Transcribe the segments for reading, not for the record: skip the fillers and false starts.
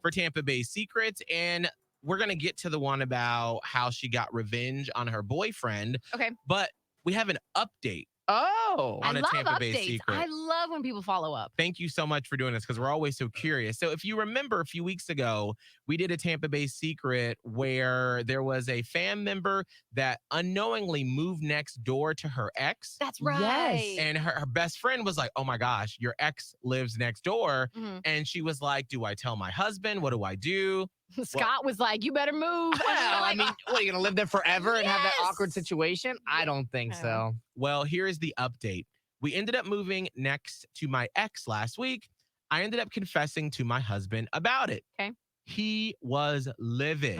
for Tampa Bay Secrets. And we're going to get to the one about how she got revenge on her boyfriend. Okay. But we have an update. Oh. On I a love Tampa Bay updates. secret. I love when people follow up. Thank you so much for doing this because we're always so curious. So if you remember a few weeks ago, we did a Tampa Bay secret where there was a fan member that unknowingly moved next door to her ex. That's right. Yes. And her best friend was like, oh my gosh, your ex lives next door. Mm-hmm. And she was like, do I tell my husband? What do I do? Scott was like, you better move. Well, I mean, what, are you going to live there forever and have that Yes. awkward situation? I don't think so. Well, here is the update. We ended up moving next to my ex last week. I ended up confessing to my husband about it. Okay. He was livid.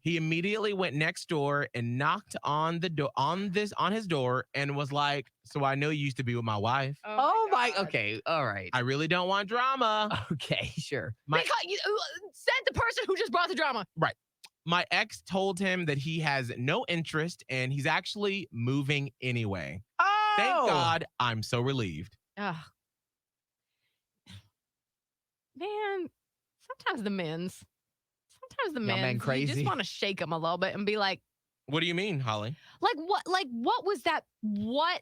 He immediately went next door and knocked on the door on his door and was like, "So I know you used to be with my wife. Oh my. Okay. All right. I really don't want drama." Okay. Sure. Because you said the person who just brought the drama. Right. My ex told him that he has no interest and he's actually moving anyway. Oh. Thank God, I'm so relieved. Ugh. Man, sometimes the men's, men you crazy. just want to shake them a little bit and be like, What do you mean, Holly? what was that? What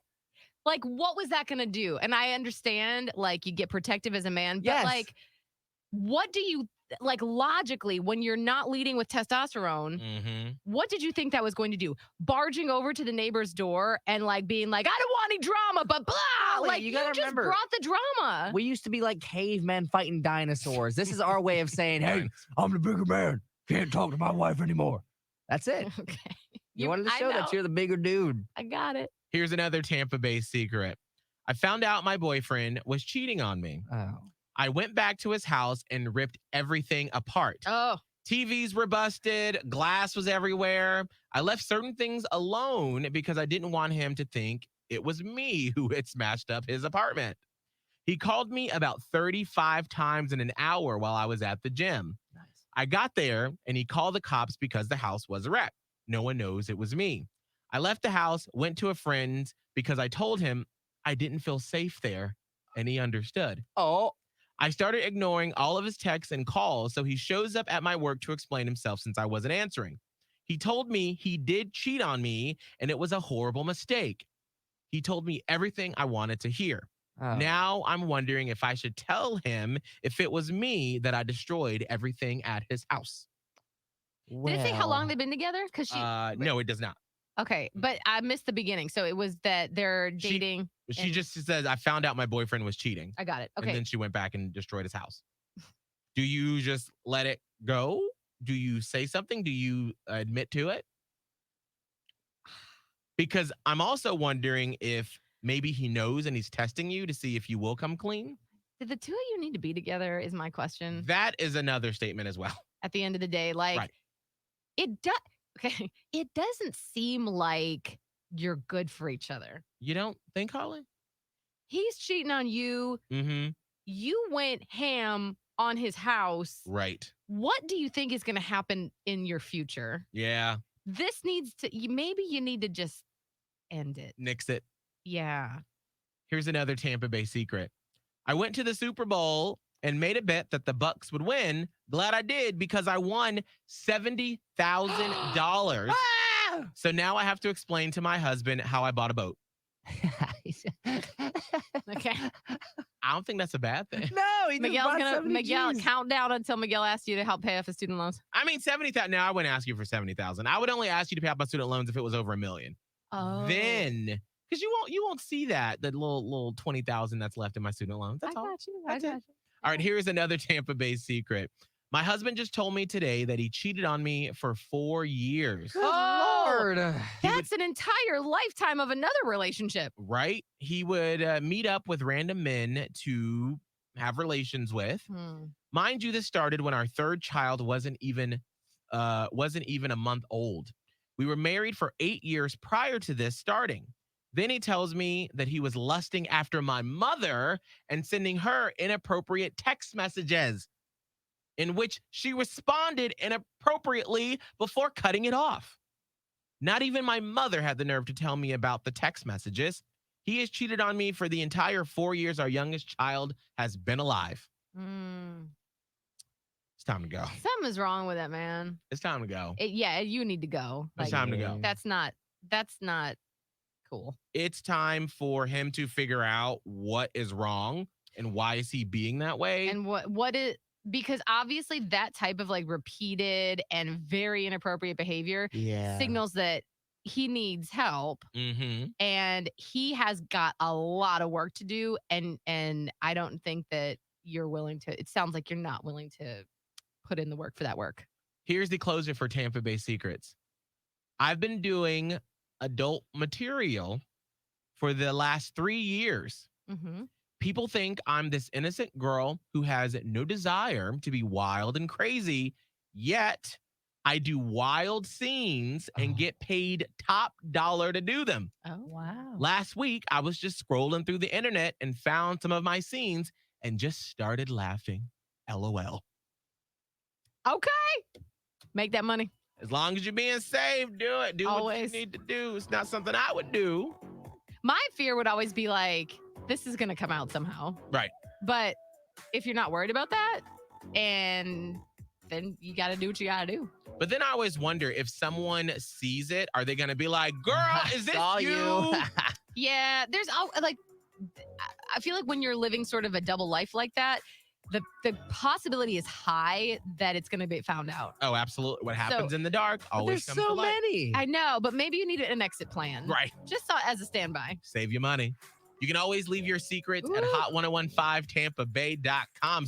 was that going to do? And I understand, like, you get protective as a man, but Yes. like, what do you, like, logically, when you're not leading with testosterone, Mm-hmm. what did you think that was going to do? Barging over to the neighbor's door and like being like, I don't want any drama, but blah. Holly, Like, you you gotta just remember, brought the drama. We used to be like cavemen fighting dinosaurs. This is our way of saying, hey, I'm the bigger man. Can't talk to my wife anymore. That's it. Okay. You wanted to I show know. that you're the bigger dude. I got it. Here's another Tampa Bay secret. I found out my boyfriend was cheating on me. Oh. I went back to his house and ripped everything apart. Oh. TVs were busted, glass was everywhere. I left certain things alone because I didn't want him to think it was me who had smashed up his apartment. He called me about 35 times in an hour while I was at the gym. Nice. I got there and he called the cops because the house was a wreck. No one knows it was me. I left the house, went to a friend's because I told him I didn't feel safe there, and he understood. Oh. I started ignoring all of his texts and calls, so he shows up at my work to explain himself since I wasn't answering. He told me he did cheat on me, and it was a horrible mistake. He told me everything I wanted to hear. Oh. Now I'm wondering if I should tell him if it was me that I destroyed everything at his house. Did it say how long they've been together? Because she. No, it does not. Okay, but I missed the beginning. So it was that they're dating. She just says, I found out my boyfriend was cheating. I got it. Okay. And then she went back and destroyed his house. Do you just let it go? Do you say something? Do you admit to it? Because I'm also wondering if maybe he knows and he's testing you to see if you will come clean. Did the two of you need to be together is my question. That is another statement as well. At the end of the day, like, Right. it does. Okay, it doesn't seem like you're good for each other. You don't think, Holly? He's cheating on you. Mm-hmm. You went ham on his house. Right. What do you think is going to happen in your future? Yeah. This needs to, maybe you need to just end it. Nix it. Yeah. Here's another Tampa Bay secret. I went to the Super Bowl and made a bet that the Bucks would win. Glad I did because I won $70,000. So now I have to explain to my husband how I bought a boat. Okay. I don't think that's a bad thing. No, he Miguel's just going to count down until Miguel asks you to help pay off his student loans. I mean, 70,000. No, I wouldn't ask you for 70,000. I would only ask you to pay off my student loans if it was over $1 million. Oh. Then, because you won't see that little 20,000 that's left in my student loans. That's all. I got you. That's it. All right, here's another Tampa Bay secret. My husband just told me today that he cheated on me for 4 years. Good Lord. That's an entire lifetime of another relationship. Right? He would meet up with random men to have relations with. Mind you, this started when our third child wasn't even a month old. We were married for 8 years prior to this starting. Then he tells me that he was lusting after my mother and sending her inappropriate text messages in which she responded inappropriately before cutting it off. Not even my mother had the nerve to tell me about the text messages. He has cheated on me for the entire 4 years our youngest child has been alive. time to go. Something is wrong with it, man. It's time to go. Yeah, you need to go. It's time to go. That's not cool. It's time for him to figure out what is wrong and why is he being that way. And what is, because obviously that type of like repeated and very inappropriate behavior signals that he needs help. Mm-hmm. And he has got a lot of work to do. And I don't think that you're willing to, it sounds like you're not willing to put in the work for that work. Here's the closer for Tampa Bay Secrets. I've been doing adult material for the last 3 years. Mm-hmm. People think I'm this innocent girl who has no desire to be wild and crazy, yet I do wild scenes and get paid top dollar to do them. Oh, wow. Last week, I was just scrolling through the internet and found some of my scenes and just started laughing. LOL. Okay. Make that money. As long as you're being safe, do it. Do what Always. you need to do. It's not something I would do. My fear would always be like, this is going to come out somehow. Right. But if you're not worried about that, and then you got to do what you got to do. But then I always wonder if someone sees it, are they going to be like, girl, is this you? Yeah, there's like, I feel like when you're living sort of a double life like that, the possibility is high that it's going to be found out. Oh, absolutely. What happens in the dark always There's comes to so light. many. I know, but maybe you need an exit plan. Right. Just as a standby. Save your money. You can always leave your secrets at Ooh. hot1015tampabay.com.